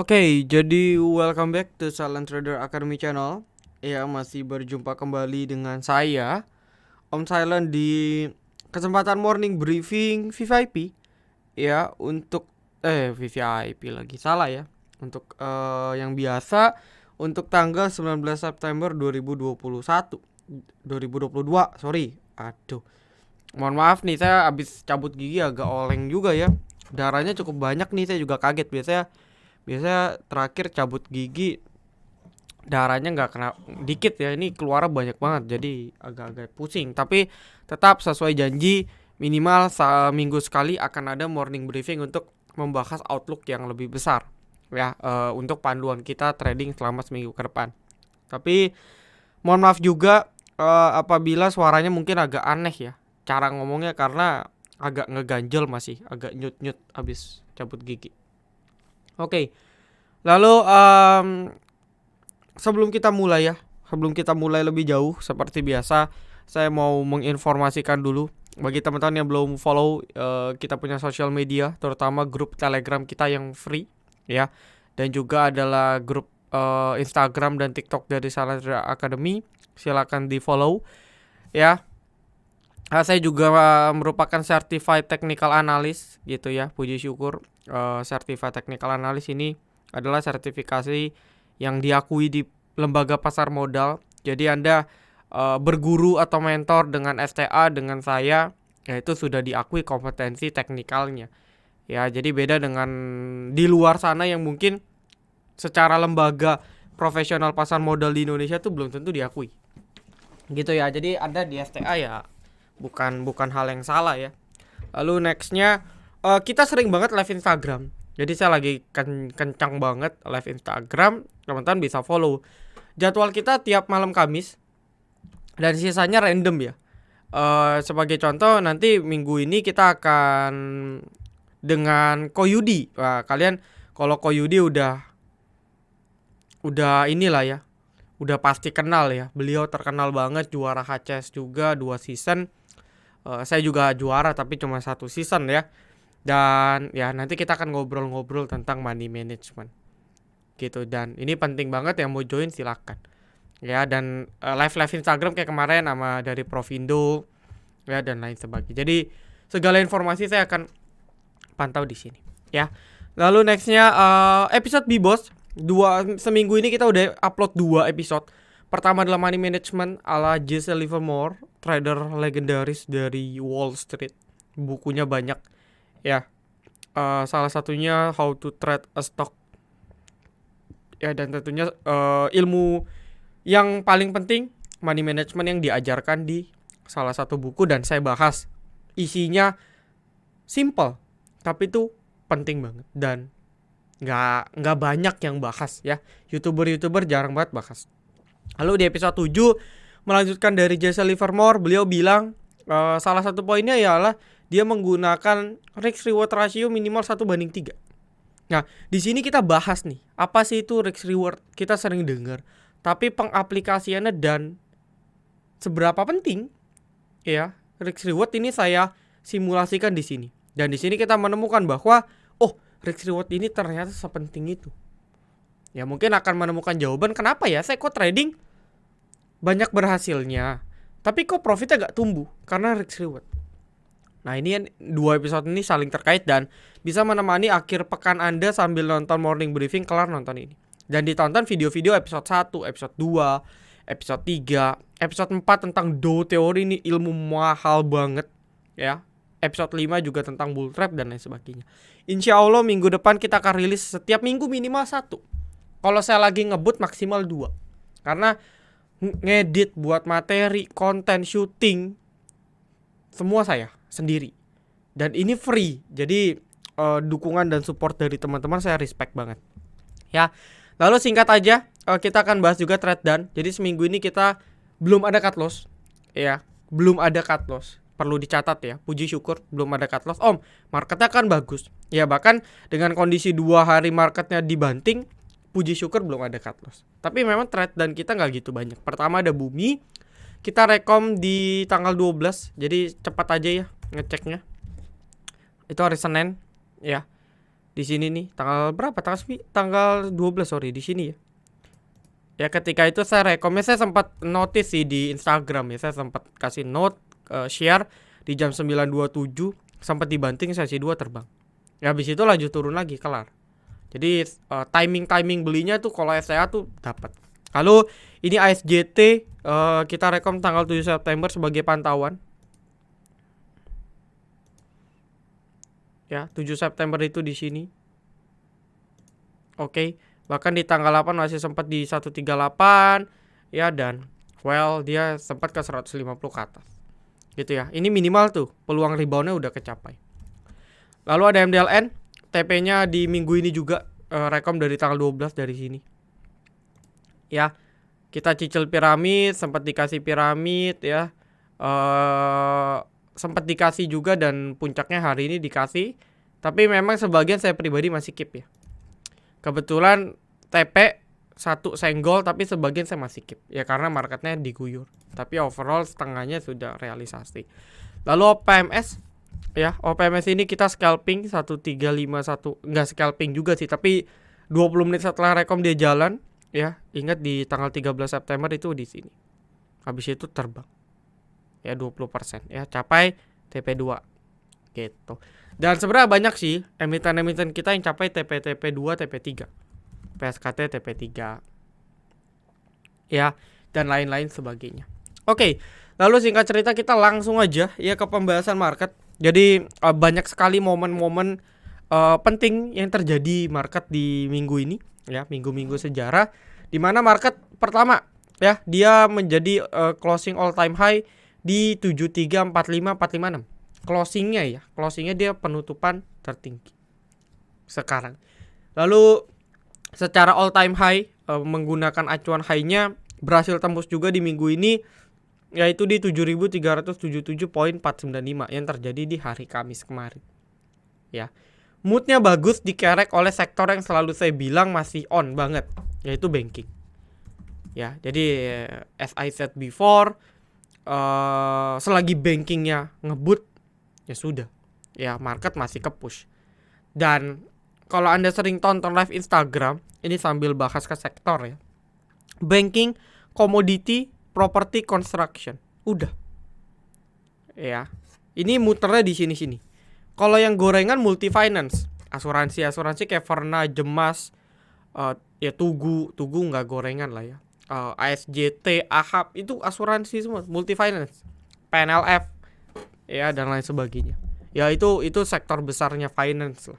Oke, jadi welcome back to Silent Trader Academy Channel. Ya, masih berjumpa kembali dengan saya, Om Silent di kesempatan morning briefing VVIP. Ya, untuk VVIP lagi salah ya. Untuk yang biasa untuk tanggal 19 September 2021. 2022, sorry. Aduh. Mohon maaf nih, saya habis cabut gigi agak oleng juga ya. Darahnya cukup banyak nih, saya juga kaget. Biasanya terakhir cabut gigi darahnya nggak kena dikit ya, ini keluar banyak banget jadi agak-agak pusing. Tapi tetap sesuai janji, minimal seminggu sekali akan ada morning briefing untuk membahas outlook yang lebih besar ya, untuk panduan kita trading selama seminggu ke depan. Tapi mohon maaf juga apabila suaranya mungkin agak aneh ya cara ngomongnya, karena agak ngeganjel, masih agak nyut-nyut abis cabut gigi. Oke, lalu sebelum kita mulai lebih jauh, seperti biasa saya mau menginformasikan dulu bagi teman-teman yang belum follow kita punya sosial media, terutama grup Telegram kita yang free ya, dan juga adalah grup Instagram dan TikTok dari Silent Trader Academy. Silakan di follow ya. Saya juga merupakan certified technical analyst gitu ya, puji syukur. Certified technical analyst ini adalah sertifikasi yang diakui di lembaga pasar modal. Jadi Anda berguru atau mentor dengan STA dengan saya, yaitu sudah diakui kompetensi teknikalnya. Ya, jadi beda dengan di luar sana yang mungkin secara lembaga profesional pasar modal di Indonesia tuh belum tentu diakui. Gitu ya. Jadi Anda di STA ya bukan hal yang salah ya. Lalu nextnya kita sering banget live Instagram. Jadi saya lagi kencang banget live Instagram. Teman-teman bisa follow. Jadwal kita tiap malam Kamis dan sisanya random ya. Sebagai contoh, nanti minggu ini kita akan dengan Koyudi. Wah, kalian kalau Koyudi udah inilah ya, udah pasti kenal ya. Beliau terkenal banget, juara HCS juga 2 season. Saya juga juara tapi cuma 1 season ya. Dan ya nanti kita akan ngobrol-ngobrol tentang money management gitu. Dan ini penting banget, yang mau join silakan ya. Dan live Instagram kayak kemarin sama dari Provindo ya, dan lain sebagainya. Jadi segala informasi saya akan pantau di sini ya. Lalu nextnya episode Bibos. Seminggu ini kita udah upload 2 episode. Pertama adalah money management ala Jesse Livermore, trader legendaris dari Wall Street. Bukunya banyak ya. Salah satunya How to Trade a Stock ya, dan tentunya ilmu yang paling penting money management yang diajarkan di salah satu buku, dan saya bahas. Isinya simple tapi itu penting banget dan nggak banyak yang bahas ya. Youtuber jarang banget bahas. Lalu di episode 7 melanjutkan dari Jesse Livermore, beliau bilang salah satu poinnya ialah dia menggunakan risk reward ratio minimal 1:3. Nah, di sini kita bahas nih, apa sih itu risk reward? Kita sering dengar, tapi pengaplikasiannya dan seberapa penting ya risk reward ini saya simulasikan di sini. Dan di sini kita menemukan bahwa risk reward ini ternyata sepenting itu. Ya, mungkin akan menemukan jawaban kenapa ya saya kok trading banyak berhasilnya, tapi kok profitnya gak tumbuh, karena risk reward. Nah, ini 2 episode ini saling terkait dan bisa menemani akhir pekan Anda sambil nonton morning briefing kelar nonton ini. Dan ditonton video-video episode 1, episode 2, episode 3, episode 4 tentang Dow teori, ini ilmu mahal banget ya. Episode 5 juga tentang bull trap dan lain sebagainya. Insya Allah minggu depan kita akan rilis setiap minggu minimal 1. Kalau saya lagi ngebut maksimal 2. Karena ngedit, buat materi, konten, syuting, semua saya sendiri. Dan ini free. Jadi dukungan dan support dari teman-teman saya respect banget ya. Lalu singkat aja, kita akan bahas juga trade done. Jadi seminggu ini kita belum ada cut loss ya. Belum ada cut loss. Perlu dicatat ya, puji syukur belum ada cut loss. Om, marketnya kan bagus ya, bahkan dengan kondisi 2 hari marketnya dibanting, puji syukur belum ada cut loss. Tapi memang trade dan kita nggak gitu banyak. Pertama ada Bumi, kita rekom di tanggal 12, jadi cepat aja ya ngeceknya. Itu hari Senin ya. Di sini nih, tanggal berapa? Tanggal 12 sorry di sini ya. Ya ketika itu saya rekomnya, saya sempat notice sih di Instagram ya, saya sempat kasih note share di jam 9.27 sempat dibanting sesi 2 terbang. Ya habis itu lanjut turun lagi kelar. Jadi timing belinya tuh kalau SCA tuh dapat. Lalu ini ASJT kita rekom tanggal 7 September sebagai pantauan. Ya, 7 September itu di sini. Oke, bahkan di tanggal 8 masih sempat di 138 ya, dan dia sempat ke 150 ke atas. Gitu ya. Ini minimal tuh peluang reboundnya udah kecapai. Lalu ada MDLN, TP-nya di minggu ini juga rekom dari tanggal 12 dari sini. Ya, kita cicil piramid, sempat dikasih piramid ya. Sempat dikasih juga dan puncaknya hari ini dikasih. Tapi memang sebagian saya pribadi masih keep ya. Kebetulan TP satu senggol tapi sebagian saya masih keep ya karena marketnya diguyur. Tapi overall setengahnya sudah realisasi. Lalu OPMS ya, OPMS ini kita scalping 1351, enggak scalping juga sih, tapi 20 menit setelah rekom dia jalan ya. Ingat di tanggal 13 September itu di sini. Habis itu terbang. Ya 20% ya, capai TP2 gitu. Dan sebenarnya banyak sih emiten-emiten kita yang capai TP2, TP3. PSKT TP3. Ya, dan lain-lain sebagainya. Oke, lalu singkat cerita kita langsung aja ya ke pembahasan market. Jadi banyak sekali momen-momen penting yang terjadi market di minggu ini ya, minggu-minggu sejarah di mana market pertama ya dia menjadi closing all time high di 7345,456. Closingnya dia penutupan tertinggi sekarang. Lalu secara all time high menggunakan acuan high-nya berhasil tembus juga di minggu ini, yaitu di 7377.495 yang terjadi di hari Kamis kemarin. Ya. Moodnya bagus dikerek oleh sektor yang selalu saya bilang masih on banget, yaitu banking. Ya, jadi as I said before, selagi bankingnya ngebut ya sudah. Ya, market masih ke-push. Dan kalau Anda sering tonton live Instagram, ini sambil bahas ke sektor ya. Banking, commodity, property, construction. Udah. Ya. Ini muternya di sini-sini. Kalau yang gorengan multi finance, asuransi kayak Verna, Jemas, ya Tugu nggak gorengan lah ya. ASJT, AHAP itu asuransi semua, multi finance. PNLF ya dan lain sebagainya. Ya itu sektor besarnya finance lah.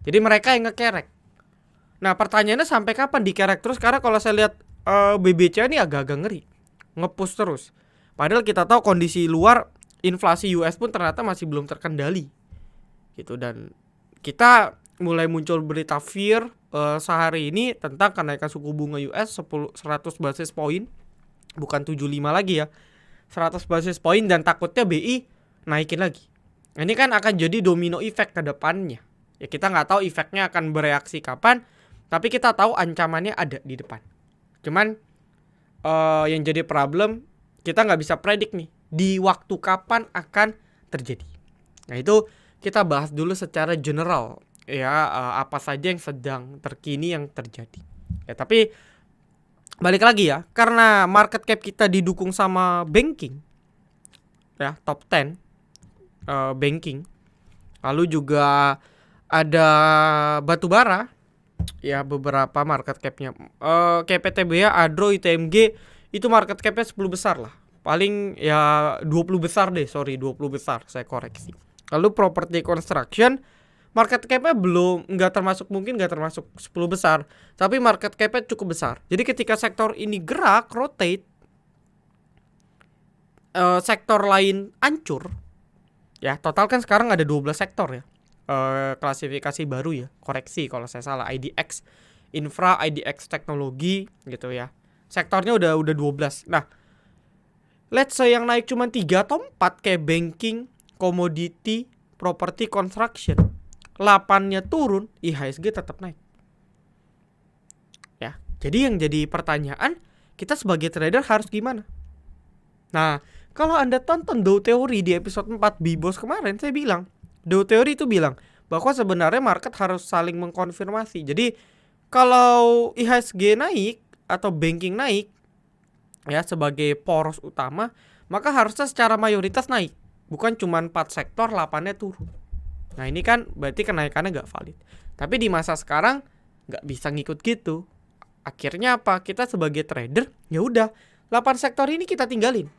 Jadi mereka yang ngekerek. Nah, pertanyaannya sampai kapan dikerek terus? Karena kalau saya lihat BBC ini agak-agak ngeri, nge-push terus. Padahal kita tahu kondisi luar inflasi US pun ternyata masih belum terkendali. Gitu, dan kita mulai muncul berita fear sehari ini tentang kenaikan suku bunga US 100 basis point, bukan 75 lagi ya. 100 basis point dan takutnya BI naikin lagi. Ini kan akan jadi domino effect ke depannya. Ya kita nggak tahu efeknya akan bereaksi kapan, tapi kita tahu ancamannya ada di depan. Cuman yang jadi problem kita nggak bisa predik nih di waktu kapan akan terjadi. Nah itu kita bahas dulu secara general ya, apa saja yang sedang terkini yang terjadi. Ya tapi balik lagi ya, karena market cap kita didukung sama banking ya, top 10 banking. Lalu juga ada batubara ya, beberapa market capnya kayak PTBA, Adro, ITMG itu market capnya 10 besar lah. Paling ya 20 besar deh, 20 besar saya koreksi. Lalu property construction market cap-nya nggak termasuk 10 besar, tapi market cap-nya cukup besar. Jadi ketika sektor ini gerak, rotate, sektor lain hancur. Ya, total kan sekarang ada 12 sektor ya. Klasifikasi baru ya, koreksi kalau saya salah, IDX infra, IDX teknologi gitu ya. Sektornya udah 12. Nah, let's say yang naik cuma 3 atau 4 kayak banking, commodity, property, construction. 8-nya turun, IHSG tetap naik. Ya, jadi yang jadi pertanyaan, kita sebagai trader harus gimana? Nah, kalau Anda tonton Dow Theory di episode 4 Bibos kemarin, saya bilang, Dow Theory itu bilang, bahwa sebenarnya market harus saling mengkonfirmasi. Jadi kalau IHSG naik atau banking naik ya sebagai poros utama, maka harusnya secara mayoritas naik, bukan cuma 4 sektor 8-nya turun. Nah ini kan berarti kenaikannya gak valid. Tapi di masa sekarang gak bisa ngikut gitu. Akhirnya apa? Kita sebagai trader ya udah 8 sektor ini kita tinggalin.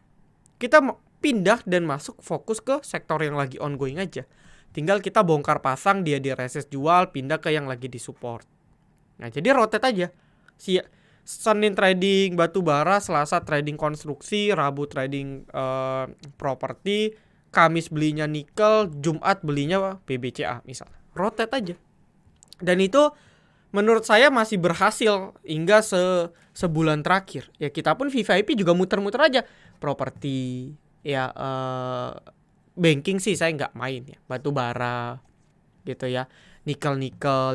Kita pindah dan masuk fokus ke sektor yang lagi ongoing aja. Tinggal kita bongkar pasang, dia di resist jual, pindah ke yang lagi di support. Nah jadi rotate aja. Senin trading batu bara, Selasa trading konstruksi, Rabu trading properti, Kamis belinya nikel, Jumat belinya BBCA misal. Rotate aja. Dan itu menurut saya masih berhasil hingga sebulan terakhir. Ya kita pun VVIP juga muter-muter aja. Properti, ya banking sih saya nggak main ya. Batu bara gitu ya. Nikel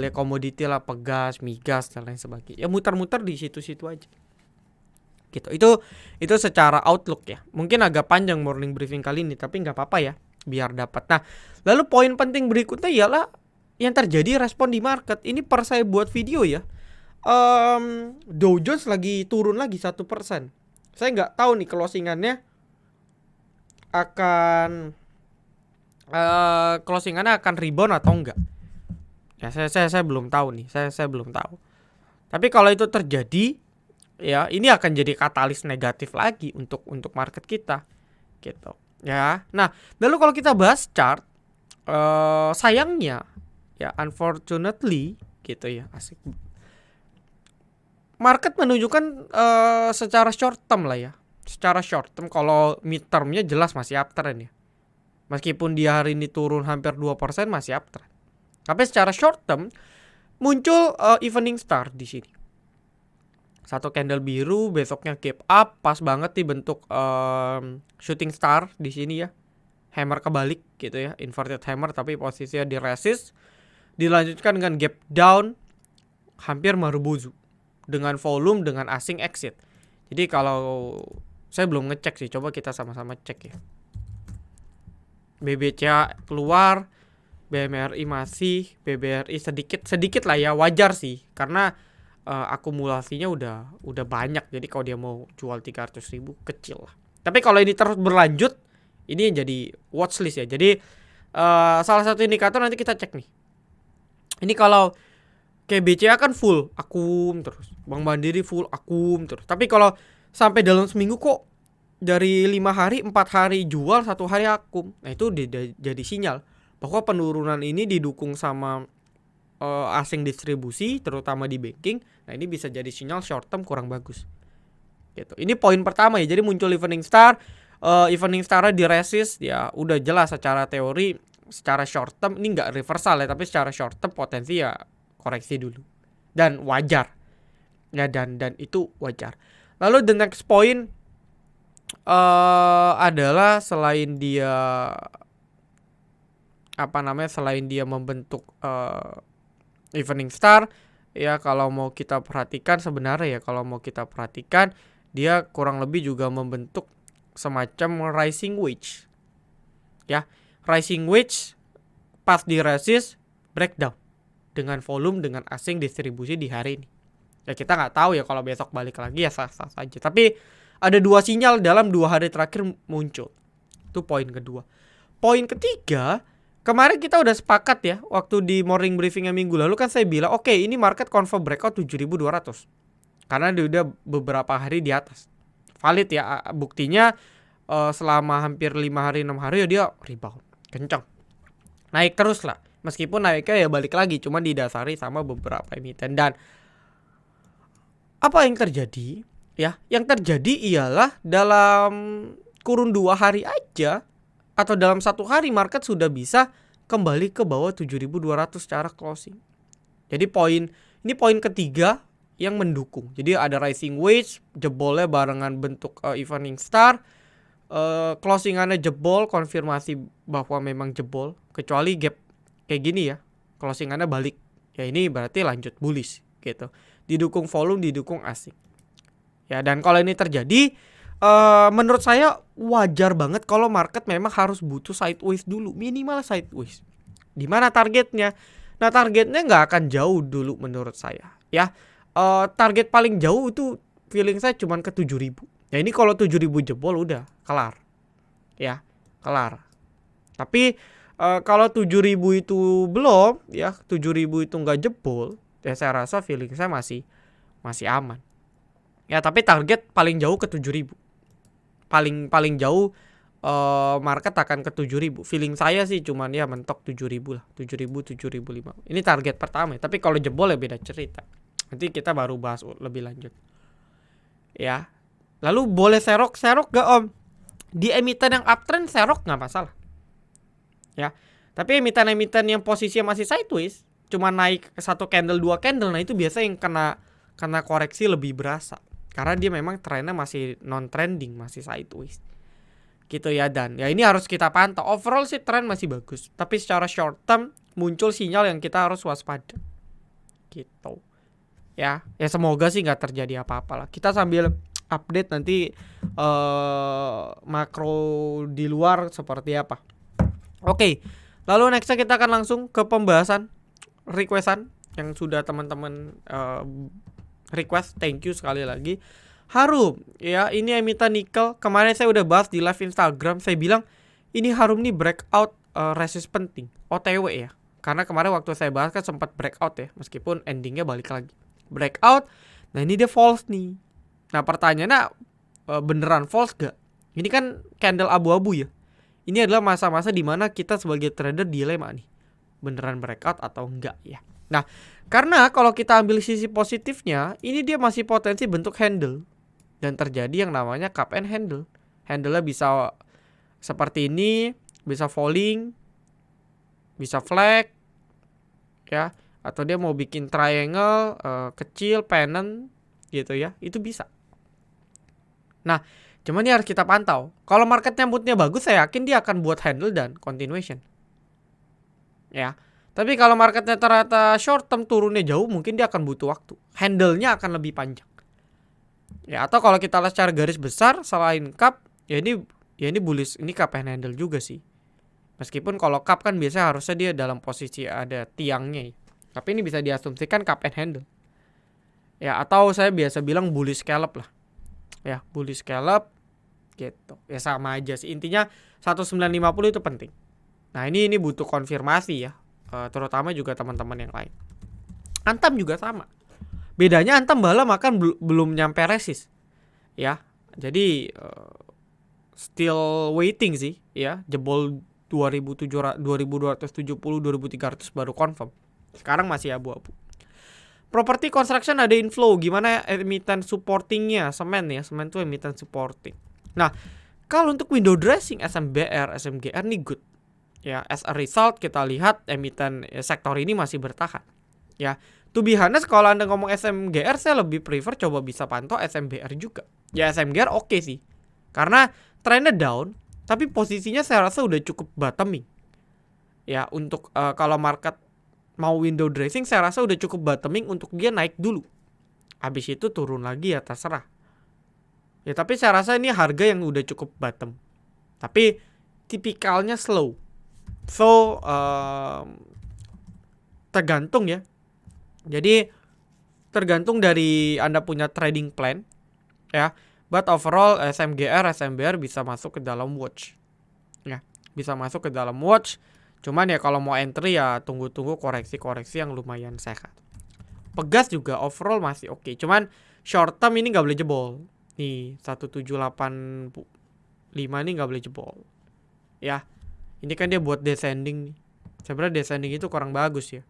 ya komoditi lah, pegas, migas dan lain sebagainya. Ya muter-muter di situ-situ aja. Gitu. Itu secara outlook ya. Mungkin agak panjang morning briefing kali ini, tapi nggak apa-apa ya, biar dapat. Nah, lalu poin penting berikutnya ialah yang terjadi respon di market. Ini per saya buat video ya. Dow Jones lagi turun lagi 1%. Saya nggak tahu nih closingannya akan rebound atau enggak. Ya saya belum tahu nih. Saya belum tahu. Tapi kalau itu terjadi, ya ini akan jadi katalis negatif lagi untuk market kita. Gitu. Ya. Nah, lalu kalau kita bahas chart, sayangnya ya unfortunately gitu ya, asik. Market menunjukkan secara short term lah ya. Secara short term, kalau mid termnya jelas masih uptrend ya. Meskipun di hari ini turun hampir 2% masih uptrend. Tapi secara short term muncul evening star di sini. Satu candle biru, besoknya gap up, pas banget dibentuk shooting star di sini ya. Hammer kebalik gitu ya, inverted hammer tapi posisinya di resist. Dilanjutkan dengan gap down hampir marubozu dengan volume dengan asing exit. Jadi kalau saya belum ngecek sih, coba kita sama-sama cek ya. BBCA keluar, BMRI masih, BBRI sedikit lah ya, wajar sih karena akumulasinya udah banyak. Jadi kalau dia mau jual 300.000 kecil lah. Tapi kalau ini terus berlanjut, ini jadi watchlist ya. Jadi salah satu indikator nanti kita cek nih. Ini kalau kayak BCA kan full akum terus, Bank Mandiri full akum terus. Tapi kalau sampai dalam seminggu kok dari 5 hari 4 hari jual, 1 hari akum. Nah itu jadi sinyal bahwa penurunan ini didukung sama asing distribusi, terutama di banking. Nah ini bisa jadi sinyal short term kurang bagus. Gitu. Ini poin pertama ya. Jadi muncul evening star, evening star di resist ya, udah jelas secara teori. Secara short term ini nggak reversal ya, tapi secara short term potensi ya koreksi dulu dan wajar ya, dan itu wajar. Lalu the next point adalah selain dia membentuk evening star ya, kalau mau kita perhatikan sebenarnya dia kurang lebih juga membentuk semacam rising wedge ya. Rising wedge pas di resist breakdown dengan volume dengan asing distribusi di hari ini. Ya kita nggak tahu ya, kalau besok balik lagi ya sah-sah saja. Tapi ada 2 sinyal dalam 2 hari terakhir muncul. Itu poin kedua. Poin ketiga, kemarin kita udah sepakat ya, waktu di morning briefing minggu lalu kan saya bilang oke, ini market confirm breakout 7.200. Karena dia udah beberapa hari di atas. Valid ya, buktinya selama hampir 5 hari 6 hari ya dia rebound kencang. Naik terus lah. Meskipun naiknya ya balik lagi, cuma didasari sama beberapa emiten. Dan apa yang terjadi? Ya, yang terjadi ialah dalam kurun 2 hari aja atau dalam 1 hari market sudah bisa kembali ke bawah 7.200 secara closing. Jadi ini poin ketiga yang mendukung. Jadi ada rising wedge, jebolnya barengan bentuk evening star, closingannya jebol, konfirmasi bahwa memang jebol. Kecuali gap kayak gini ya, closingannya balik. Ya ini berarti lanjut bullish gitu. Didukung volume, didukung asing. Ya dan kalau ini terjadi, menurut saya wajar banget kalau market memang harus butuh sideways dulu, minimal sideways. Di mana targetnya? Nah, targetnya nggak akan jauh dulu menurut saya ya. Target paling jauh itu feeling saya cuman ke 7.000. Ya ini kalau 7.000 jebol udah kelar. Ya, kelar. Tapi kalau 7.000 itu belum ya, 7.000 itu nggak jebol, ya saya rasa feeling saya masih aman. Ya, tapi target paling jauh ke 7.000. Paling jauh market akan ke 7.000. Feeling saya sih cuman ya mentok 7.000 lah. 7.000, 7.005. Ini target pertama, tapi kalau jebol ya beda cerita. Nanti kita baru bahas lebih lanjut. Ya. Lalu boleh serok gak Om? Di emiten yang uptrend serok nggak masalah. Ya. Tapi emiten-emiten yang posisinya masih sideways, cuma naik satu candle, dua candle, nah itu biasa yang kena koreksi lebih berasa. Karena dia memang trennya masih non trending, masih sideways. Gitu ya, dan ya ini harus kita pantau. Overall sih tren masih bagus, tapi secara short term muncul sinyal yang kita harus waspada. Gitu. Ya semoga sih nggak terjadi apa-apa lah. Kita sambil update nanti makro di luar seperti apa. Oke, lalu nextnya kita akan langsung ke pembahasan requestan yang sudah teman-teman request. Thank you sekali lagi. Harum, ya ini emiten nikel. Kemarin saya udah bahas di live Instagram. Saya bilang ini Harum nih breakout resist penting, OTW ya. Karena kemarin waktu saya bahas kan sempat breakout ya, meskipun endingnya balik lagi breakout. Nah ini dia false nih. Nah pertanyaannya beneran false gak? Ini kan candle abu-abu ya. Ini adalah masa-masa dimana kita sebagai trader dilema nih, beneran breakout atau enggak ya. Nah, karena kalau kita ambil sisi positifnya, ini dia masih potensi bentuk handle dan terjadi yang namanya cup and handle. Handle-nya bisa seperti ini, bisa falling, bisa flag, ya, atau dia mau bikin triangle kecil, pennant gitu ya, itu bisa. Nah, cuman ini harus kita pantau. Kalau marketnya moodnya bagus, saya yakin dia akan buat handle dan continuation. Ya. Tapi kalau marketnya ternyata short term turunnya jauh, mungkin dia akan butuh waktu. Handle-nya akan lebih panjang. Ya, atau kalau kita lihat secara garis besar selain cup, ya ini bullish, ini cup and handle juga sih. Meskipun kalau cup kan biasanya harusnya dia dalam posisi ada tiangnya. Tapi ini bisa diasumsikan cup and handle. Ya, atau saya biasa bilang bullish scallop lah. Ya, bullish scallop gitu. Ya sama aja sih. Intinya 1950 itu penting. Nah, ini butuh konfirmasi ya. Terutama juga teman-teman yang lain. Antam juga sama. Bedanya Antam bala makan belum nyampe resist. Ya. Jadi still waiting sih ya. Jebol 2270, 2300 baru confirm. Sekarang masih abu-abu. Property construction ada inflow. Gimana emiten supportingnya? Semen ya. Semen tuh emiten supporting. Nah, kalau untuk window dressing SMBR, SMGR nih good. Ya, as a result kita lihat emiten sektor ini masih bertahan. Ya, to be honest kalau Anda ngomong SMGR saya lebih prefer coba bisa pantau SMBR juga. Ya, SMGR oke sih. Karena trennya down, tapi posisinya saya rasa udah cukup bottoming. Ya, untuk kalau market mau window dressing saya rasa udah cukup bottoming untuk dia naik dulu. Habis itu turun lagi ya terserah. Ya, tapi saya rasa ini harga yang udah cukup bottom. Tapi tipikalnya slow. So tergantung ya. Jadi tergantung dari Anda punya trading plan ya. But overall SMGR, SMBR bisa masuk ke dalam watch. Ya, bisa masuk ke dalam watch. Cuman ya kalau mau entry ya tunggu-tunggu koreksi-koreksi yang lumayan sehat. Pegas juga overall masih oke. Cuman short term ini nggak boleh jebol. Nih 1785 ini nggak boleh jebol. Ya. Ini kan dia buat descending nih. Sebenarnya descending itu kurang bagus ya.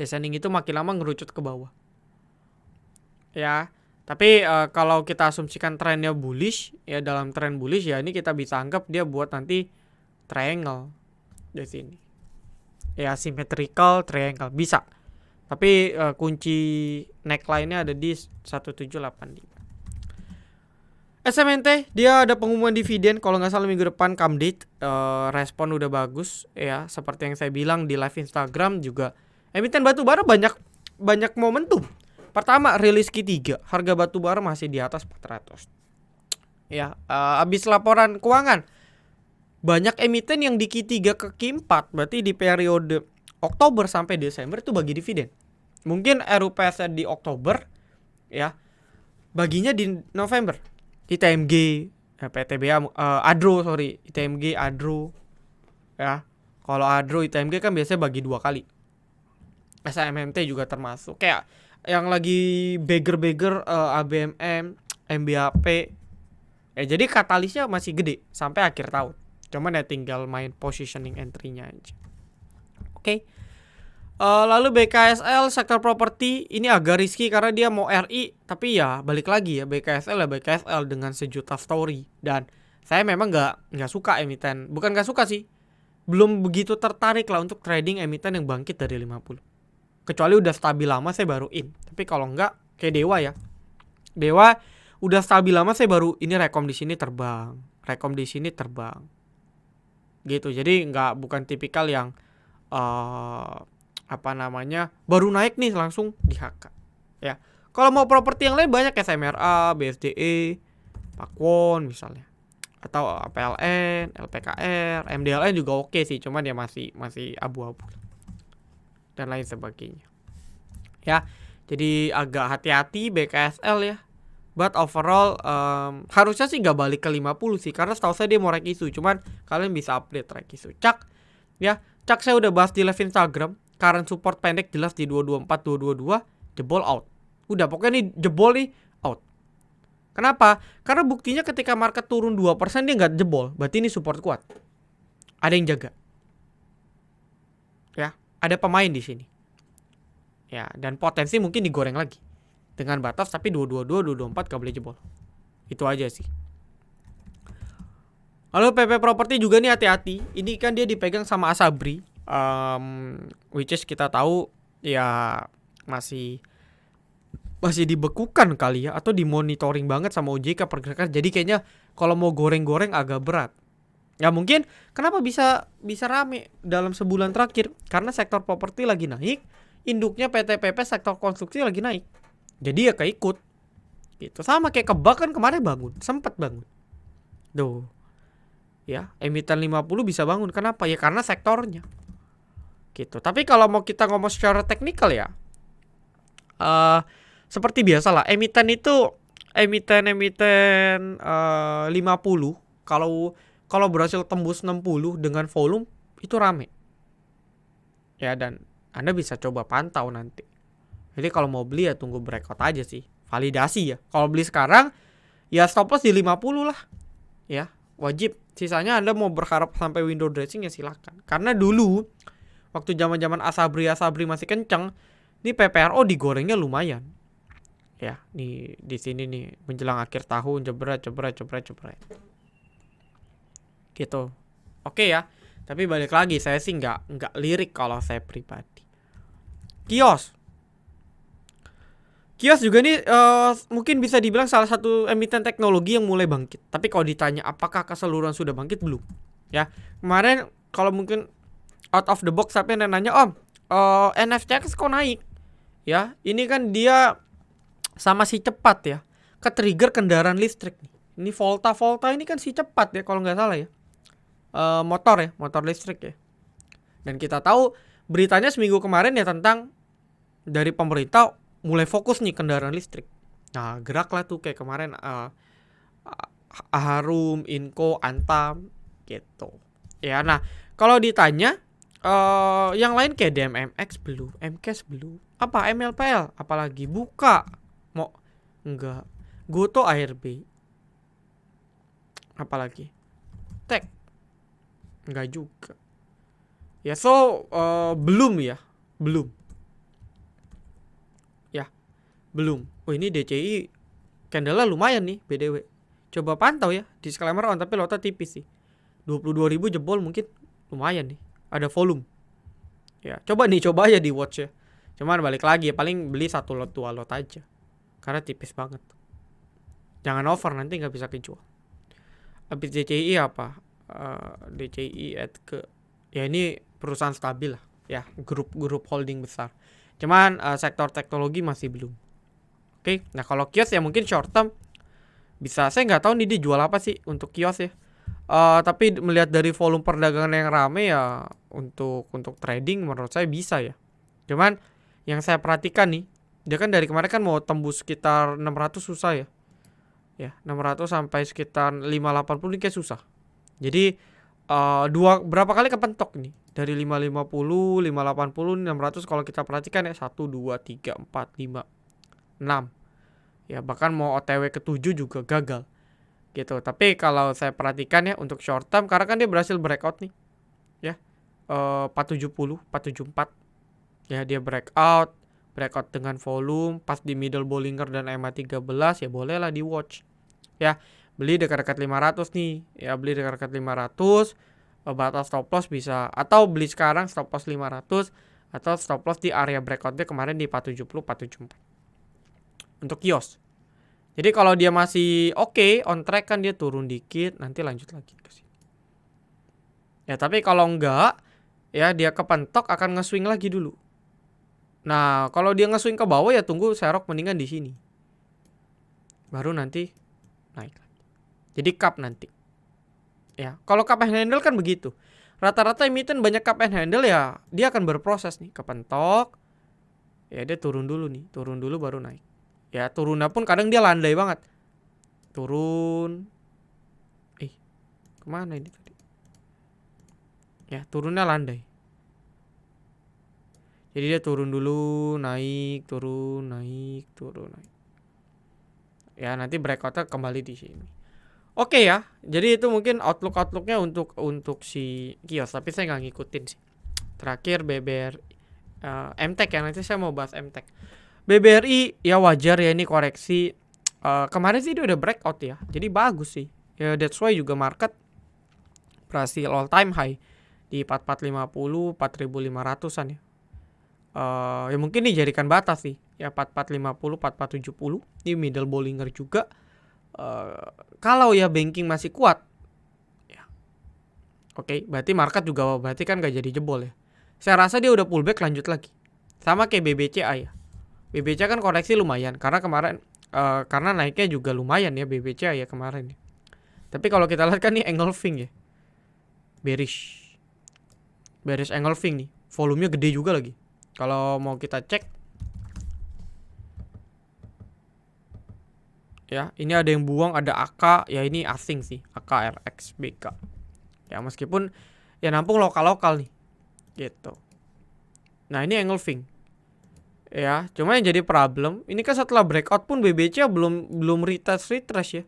Descending itu makin lama ngerucut ke bawah. Ya, tapi kalau kita asumsikan trennya bullish, ya dalam tren bullish ya ini kita bisa anggap dia buat nanti triangle di sini. Ya, symmetrical triangle bisa. Tapi kunci neckline-nya ada di 1785. SMNT dia ada pengumuman dividen kalau nggak salah minggu depan come date. Respon udah bagus ya, seperti yang saya bilang di live Instagram juga. Emiten batubara banyak momentum. Pertama rilis Q3, harga batubara masih di atas 400. Ya, habis laporan keuangan banyak emiten yang di Q3 ke Q4, berarti di periode Oktober sampai Desember itu bagi dividen. Mungkin RUPS di Oktober ya, baginya di November. ITMG, PTBA, Adro, ITMG, Adro ya. Kalau Adro, ITMG kan biasanya bagi 2 kali. SMMT juga termasuk. Kayak yang lagi beggar ABMM, MBAP. Jadi katalisnya masih gede sampai akhir tahun. Cuman ya tinggal main positioning entry-nya aja. Oke. Lalu BKSL sektor properti ini agak risky karena dia mau RI, tapi ya balik lagi ya, BKSL dengan sejuta story, dan saya memang nggak suka emiten, bukan nggak suka sih, belum begitu tertarik lah untuk trading emiten yang bangkit dari 50. Kecuali udah stabil lama saya baru in. Tapi kalau enggak, kayak Dewa ya, Dewa udah stabil lama saya baru ini, rekom di sini terbang gitu. Jadi bukan tipikal yang baru naik nih langsung di HK ya. Kalau mau properti yang lain banyak, SMRA, BSDE, Pakwon misalnya, atau PLN, LPKR, MDLN juga oke sih, cuman dia masih abu-abu dan lain sebagainya ya. Jadi agak hati-hati BKSL ya. But overall harusnya sih gak balik ke 50 sih, karena setahu saya dia mau rek isu. Cuman kalian bisa update rek isu. Cak saya udah bahas di live Instagram. Current support pendek jelas di 224, 222, jebol out. Udah pokoknya nih jebol nih out. Kenapa? Karena buktinya ketika market turun 2% dia gak jebol. Berarti ini support kuat. Ada yang jaga. Ya, ada pemain di sini. Ya, dan potensi mungkin digoreng lagi. Dengan batas tapi 222, 224 gak boleh jebol. Itu aja sih. Lalu PP Property juga nih hati-hati. Ini kan dia dipegang sama Asabri, which is kita tahu ya masih dibekukan kali ya, atau dimonitoring banget sama OJK pergerakan. Jadi kayaknya kalau mau goreng-goreng agak berat. Ya mungkin kenapa bisa rame dalam sebulan terakhir, karena sektor properti lagi naik, induknya PT PP sektor konstruksi lagi naik. Jadi ya keikut gitu. Sama kayak Kebak kan kemarin sempat bangun. Duh. Ya, emiten 50 bisa bangun. Kenapa? Ya karena sektornya. Gitu. Tapi kalau mau kita ngomong secara teknikal ya, seperti biasa lah, emiten 50 kalau berhasil tembus 60 dengan volume itu rame. Ya, dan Anda bisa coba pantau nanti. Jadi kalau mau beli ya tunggu breakout aja sih, validasi ya. Kalau beli sekarang ya stop loss di 50 lah. Ya, wajib. Sisanya Anda mau berharap sampai window dressing ya silakan. Karena dulu waktu zaman-zaman Asabri masih kencang, ini PPRO digorengnya lumayan. Ya, nih di sini nih menjelang akhir tahun jebret. Gitu. Oke ya. Tapi balik lagi, saya sih nggak lirik kalau saya pribadi. Kios juga nih mungkin bisa dibilang salah satu emiten teknologi yang mulai bangkit. Tapi kalau ditanya apakah keseluruhan sudah bangkit, belum. Ya, kemarin kalau mungkin out of the box tapi nanya, Om, NFCX kok naik? Ya, ini kan dia sama si cepat ya, ke-trigger kendaraan listrik. Ini Volta ini kan si cepat ya kalau nggak salah ya. Motor listrik ya. Dan kita tahu beritanya seminggu kemarin ya tentang dari pemerintah mulai fokus nih kendaraan listrik. Nah, geraklah tuh kayak kemarin Harum, Inco, Antam gitu. Ya, nah, kalau ditanya yang lain kayak DMMX belum, MCAS belum. Apa MLPL apalagi buka? Mau enggak. Goto ARB. Apalagi? Tek. Enggak juga. Ya belum. Oh, ini DCI candle lumayan nih BDW. Coba pantau ya, disclaimer on tapi lotnya tipis sih. 22.000 jebol mungkin lumayan nih. Ada volume. Ya, coba aja di watch ya. Cuman balik lagi ya, paling beli 1 lot 2 lot aja. Karena tipis banget. Jangan over, nanti nggak bisa kejual. Habis DCI apa? DCI ya ini perusahaan stabil lah ya, grup holding besar. Cuman sektor teknologi masih belum. Oke, nah kalau kios ya mungkin short term bisa. Saya nggak tahu nih dia jual apa sih untuk kios ya. Tapi melihat dari volume perdagangan yang rame ya untuk trading menurut saya bisa ya. Cuman yang saya perhatikan nih, dia kan dari kemarin kan mau tembus sekitar 600 susah ya. Ya, 600 sampai sekitar 580 ini kayak susah. Jadi berapa kali kepentok nih? Dari 550, 580, 600 kalau kita perhatikan ya 1 2 3 4 5 6. Ya, bahkan mau OTW ke 7 juga gagal. Gitu. Tapi kalau saya perhatikan ya untuk short term karena kan dia berhasil breakout nih. Ya. 470, 474. Ya, dia breakout dengan volume pas di middle Bollinger dan EMA 13 ya bolehlah di watch. Ya, beli dekat-dekat 500 nih. Ya, beli dekat-dekat 500, batas stop loss bisa atau beli sekarang stop loss 500 atau stop loss di area breakoutnya kemarin di 470, 474. Untuk kios. Jadi kalau dia masih oke, on track kan dia turun dikit, nanti lanjut lagi ke sini. Ya, tapi kalau enggak, ya dia kepentok akan nge-swing lagi dulu. Nah, kalau dia nge-swing ke bawah ya tunggu serok mendingan di sini. Baru nanti naik lagi. Jadi cup nanti. Ya, kalau cup and handle kan begitu. Rata-rata emiten banyak cup and handle ya, dia akan berproses nih, kepentok. Ya dia turun dulu nih, turun dulu baru naik. Ya turunnya pun kadang dia landai banget. Turun. Kemana ini tadi? Ya turunnya landai. Jadi dia turun dulu, naik, turun, naik, turun, naik. Ya nanti breakoutnya kembali di sini. Oke ya, jadi itu mungkin outlooknya untuk si kios, tapi saya nggak ngikutin sih. Terakhir BBRI, MTEK ya, nanti saya mau bahas MTEK. BBRI ya wajar ya ini koreksi. Kemarin sih dia udah breakout ya, jadi bagus sih. Ya that's why juga market berhasil all time high di 4450, 4500-an ya. Ya mungkin dijadikan batas sih. Ya 4450, 4470 di middle Bollinger juga. Kalau ya banking masih kuat ya, oke, berarti market juga berarti kan gak jadi jebol ya. Saya rasa dia udah pullback lanjut lagi. Sama kayak BBCA ya. BBCA kan koreksi lumayan karena kemarin karena naiknya juga lumayan ya BBCA ya kemarin ya. Tapi kalau kita lihat kan nih engulfing ya. Bearish engulfing nih. Volumenya gede juga lagi. Kalau mau kita cek ya, ini ada yang buang, ada AK, ya ini asing sih, AKRX BK. Ya meskipun ya nampung lokal-lokal nih. Gitu. Nah, ini engulfing. Ya, cuma yang jadi problem, ini kan setelah breakout pun BBC belum retest ya.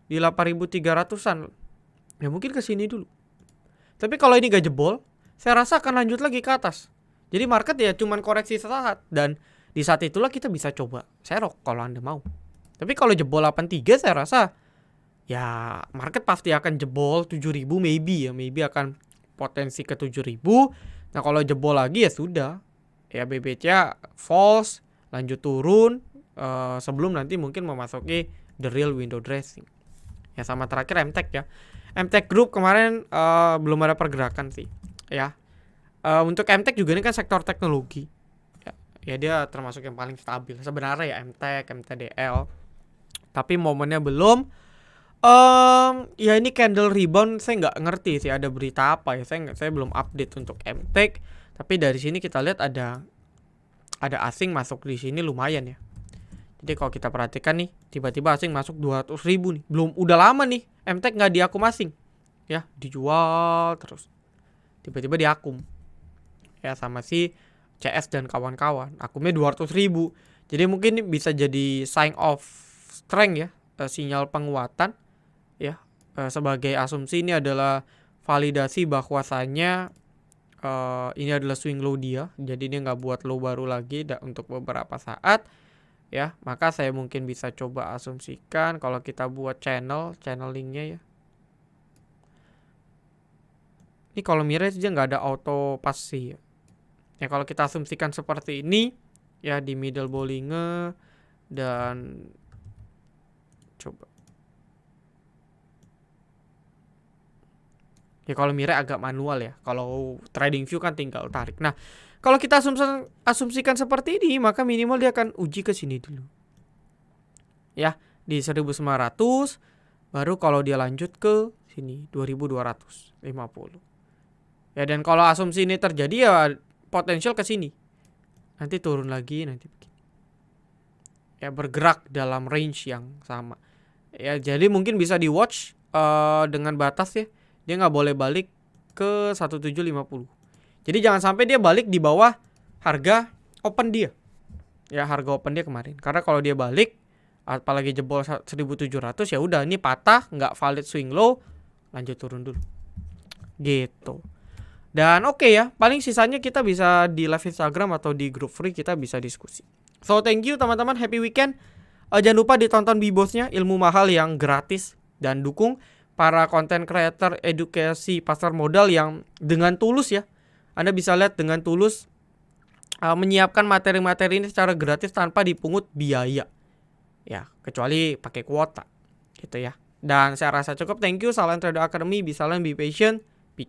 Di 8.300-an. Ya mungkin ke sini dulu. Tapi kalau ini gak jebol, saya rasa akan lanjut lagi ke atas. Jadi market ya cuman koreksi sesaat dan di saat itulah kita bisa coba serok kalau Anda mau. Tapi kalau jebol 83 saya rasa ya market pasti akan jebol 7.000 maybe akan potensi ke 7.000. Nah, kalau jebol lagi ya sudah. Ya BBCA false, lanjut turun sebelum nanti mungkin memasuki the real window dressing. Ya sama terakhir MTEK ya. MTEK Group kemarin belum ada pergerakan sih. Ya. Untuk MTEK juga ini kan sektor teknologi. Ya dia termasuk yang paling stabil sebenarnya ya MTEK, MTDL. Tapi momennya belum. Ya ini candle rebound saya nggak ngerti sih ada berita apa ya. Saya belum update untuk MTEK. Tapi dari sini kita lihat ada asing masuk di sini lumayan ya. Jadi kalau kita perhatikan nih, tiba-tiba asing masuk 200.000 nih. Belum, udah lama nih MTEK nggak diakum asing. Ya, dijual terus. Tiba-tiba diakum. Ya sama si CS dan kawan-kawan. Akumnya 200.000. Jadi mungkin bisa jadi sign of strength ya, sinyal penguatan ya. Sebagai asumsi ini adalah validasi bahwasannya ini adalah swing low dia. Jadi dia nggak buat low baru lagi untuk beberapa saat. Ya, maka saya mungkin bisa coba asumsikan kalau kita buat channeling-nya ya. Ini kalau mirage dia nggak ada auto pasti ya. Ya kalau kita asumsikan seperti ini ya di middle Bollinger dan coba. Ya kalau mirage agak manual ya. Kalau trading view kan tinggal tarik. Nah, kalau kita asumsikan seperti ini, maka minimal dia akan uji ke sini dulu. Ya, di 1900 baru kalau dia lanjut ke Sini 2250. Ya, dan kalau asumsi ini terjadi ya potensial ke sini. Nanti turun lagi, nanti begini. Ya, bergerak dalam range yang sama. Ya, jadi mungkin bisa di watch dengan batas ya. Dia nggak boleh balik ke 1750. Jadi jangan sampai dia balik di bawah harga open dia. Ya, harga open dia kemarin. Karena kalau dia balik apalagi jebol 1700 ya udah, ini patah, nggak valid swing low, lanjut turun dulu. Gitu. Dan oke ya, paling sisanya kita bisa di live Instagram atau di grup free kita bisa diskusi. So thank you teman-teman, happy weekend. Jangan lupa ditonton Bibosnya, ilmu mahal yang gratis, dan dukung para content creator edukasi pasar modal yang dengan tulus ya. Anda bisa lihat dengan tulus menyiapkan materi-materi ini secara gratis tanpa dipungut biaya. Ya, kecuali pakai kuota gitu ya. Dan saya rasa cukup. Thank you. Salam Trader Academy, be silent, be patient, be